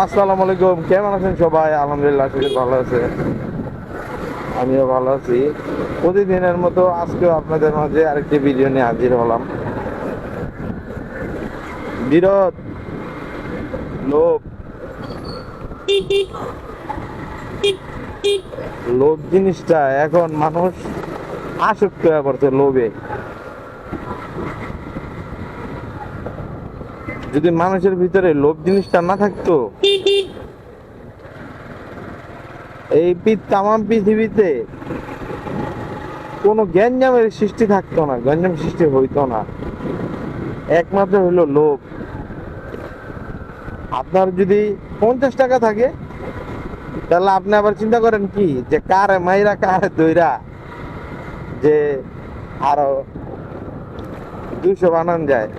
আসসালামু আলাইকুম, কেমন আছেন সবাই? আলহামদুলিল্লাহ, শরীর ভালো আছে, আমিও ভালো আছি। প্রতিদিনের মতো আজকেও আপনাদের মাঝে আরেকটি ভিডিও নিয়ে হাজির হলাম। বিরোধ, লোভ, লোভ জিনিসটা এখন মানুষ আসক্ত হয়ে পড়ছে লোভে। যদি মানুষের ভিতরে লোভ জিনিসটা না থাকতো, এই তামাম পৃথিবীতে কোনো গ্যাঞ্জামের সৃষ্টি থাকতো না, গ্যাঞ্জাম সৃষ্টি হইতো না। একমাত্র হইলো লোভ। আপনার যদি 50 টাকা থাকে, তাহলে আপনি আবার চিন্তা করেন কি যে কারে মাইরা কারে দইরা যে আরো 200 বানান যায়।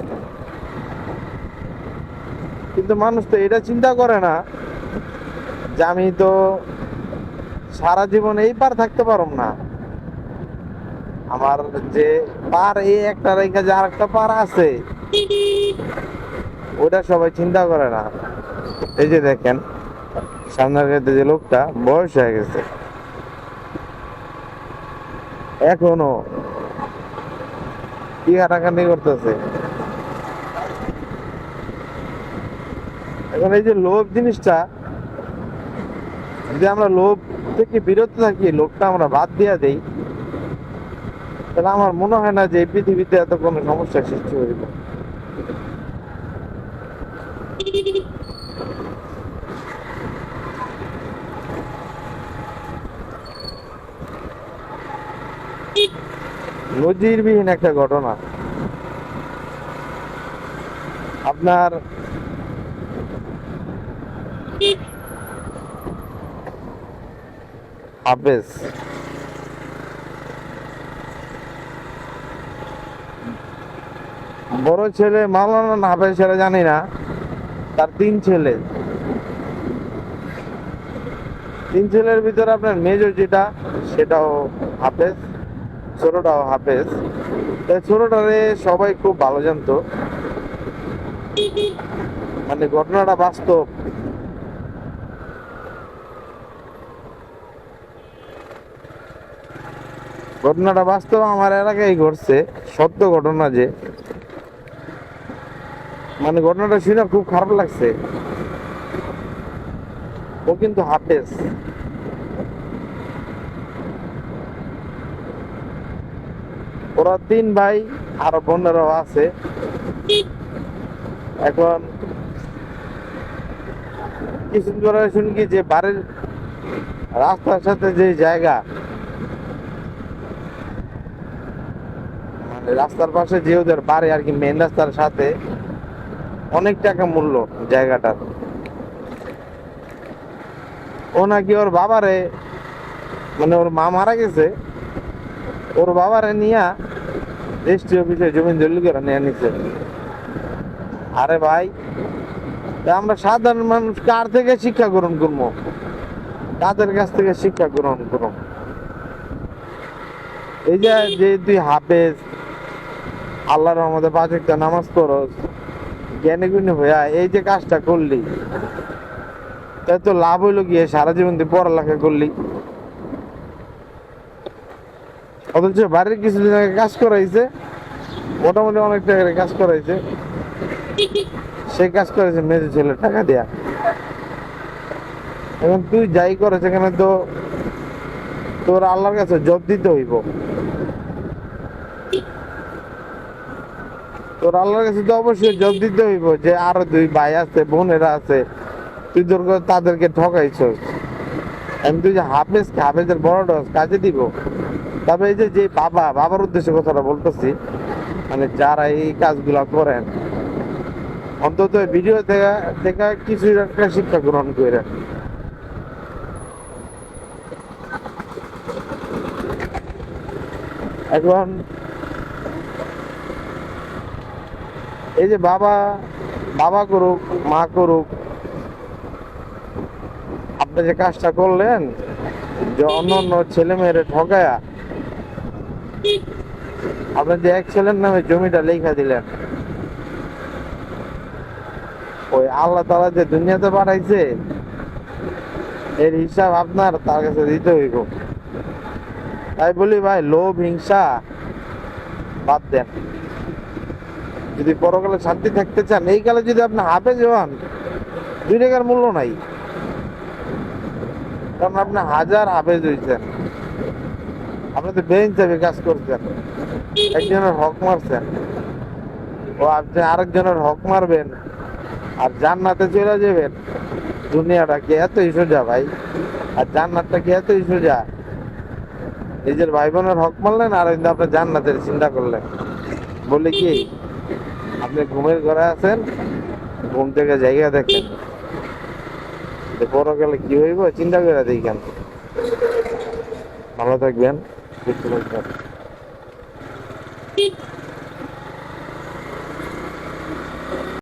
কিন্তু মানুষ তো এটা চিন্তা করে না যে আমি তো সারা জীবন এই পার থাকতে পারব না, আমার যে পার এই একটা রেখা যে আরেকটা পার আছে, ওটা সবাই চিন্তা করে না। এই যে দেখেন সামনের ক্ষেত্রে যে লোকটা বয়স হয়ে গেছে, এখনো কি হাঁটাখান্ডি করতেছে। এখন এই যে লোভ জিনিসটা, যদি আমরা লোভ থেকে বিরত থাকি, লোভটা আমরা বাদ দিয়া দেই, তাহলে আমার মনে হয় না যে এই পৃথিবীতে এত কোনো সমস্যার সৃষ্টি হইব। নজিরবিহীন একটা ঘটনা। আপনার হাফেজ, বড় ছেলে মাওলানা না হাফেজ সেটা জানি না, তার 3 ছেলে। 3 ছেলের ভিতরে আপনার মেজর যেটা, সেটাও হাফেজ, ছোটটাও হাফেজ। ছোটটারে সবাই খুব ভালো জানতো, মানে ঘটনাটা বাস্তব। ঘটনাটা বাস্তব, আমার এলাকায় ঘটছে, সত্য ঘটনা। যে মানে ঘটনাটা শুনে খুব খারাপ লাগছে। ও কিন্তু হাফেজ। ওরা 3 ভাই, আরো বোনেরাও আছে। এখন কিছুদিন ধরে শুনি কি যে বাড়ির রাস্তার সাথে যে জায়গা, মানে রাস্তার পাশে যে ওদের বাড়ি আর কি, মেন রাস্তার সাথে অনেক টাকা মূল্য জায়গাটার। ও নাকি ওর বাবারে, মানে ওর মা মারা গেছে, ওর বাবারে নিয়া রেজিস্ট্রি অফিসে জমি দলিল করে নিয়ে নিচ্ছে। আরে ভাই, আমরা সাধারণ মানুষ কার থেকে শিক্ষা গ্রহণ করবো? তাদের কাছ থেকে শিক্ষা গ্রহণ করুন। এই যে যে তুই হাফেজ, আল্লাহর রহমতে 5 ওয়াক্ত নামাজ পড়স, জ্ঞানী গুণী হইয়া এই যে কাজটা করলি, তাই তো লাভ হইলো গিয়ে সারা জীবন তুই পড়ালেখা করলি। অথচ বাড়ির কিছুদিন আগে কাজ করাইছে, মোটামুটি অনেক টাকার কাজ করাইছে, সেই কাজ করেছে মেজর ছেলে টাকা দেয়া। এখন তুই যাই করে সেখানে তো তোর আল্লাহর কাছে জব দিতে হইব। তোর আল্লাহর কাছে তো অবশ্যই জব দিতে হইব যে আরো 2 ভাই আছে, বোনেরা আছে, তুই তোর তাদেরকে ঠকাইছস। আমি তুই যে হাফেজের বড় ডস কাজে দিব। তবে এই যে যে বাবার উদ্দেশ্যে কথাটা বলতেছি, মানে যারা এই কাজগুলা করেন, অন্তত ভিডিও থেকে কিছু একটা শিক্ষা গ্রহণ করে। এখন এই যে বাবা বাবা করুক, মা করুক, আপনি যে কাজটা করলেন যে অন্য অন্য ছেলে মেয়েরে ঠকায়া আপনি যে এক ছেলের নামে জমিটা লেখা দিলেন, ওই আল্লাহ তাআলা যে দুনিয়াতে পাঠাইছে এর হিসাব আপনার তার কাছে দিতে হইব। তাই বলি ভাই, লোভ হিংসা বাদ দেন। যদি পরকালে শান্তি থাকতে চান, এই কালে যদি আপনি হাফেজ হন, 2 টাকার মূল্য নাই। কারণ আপনি হাজার হাফেজ হয়েছেন, আপনি তো বেইনসাফি কাজ করছেন, একজনের হক মারছেন, ও আপনি আরেকজনের হক মারবেন আর জান্নাতে চলে যাবেন। দুনিয়াটা কি এতই সোজা ভাই? আর জান্নাতটা কি এতই সোজা? নিজের ভাই বোনের হক মারলেন আর কিন্তু আপনি জান্নাতের চিন্তা করলেন। বলে কি আপনি ঘুমের ঘরে আছেন, ঘুম থেকে জায়গা দেখেন, পরকালে কি হইব চিন্তা করে দেখেন। ভালো থাকবেন, সুস্থ থাকবেন।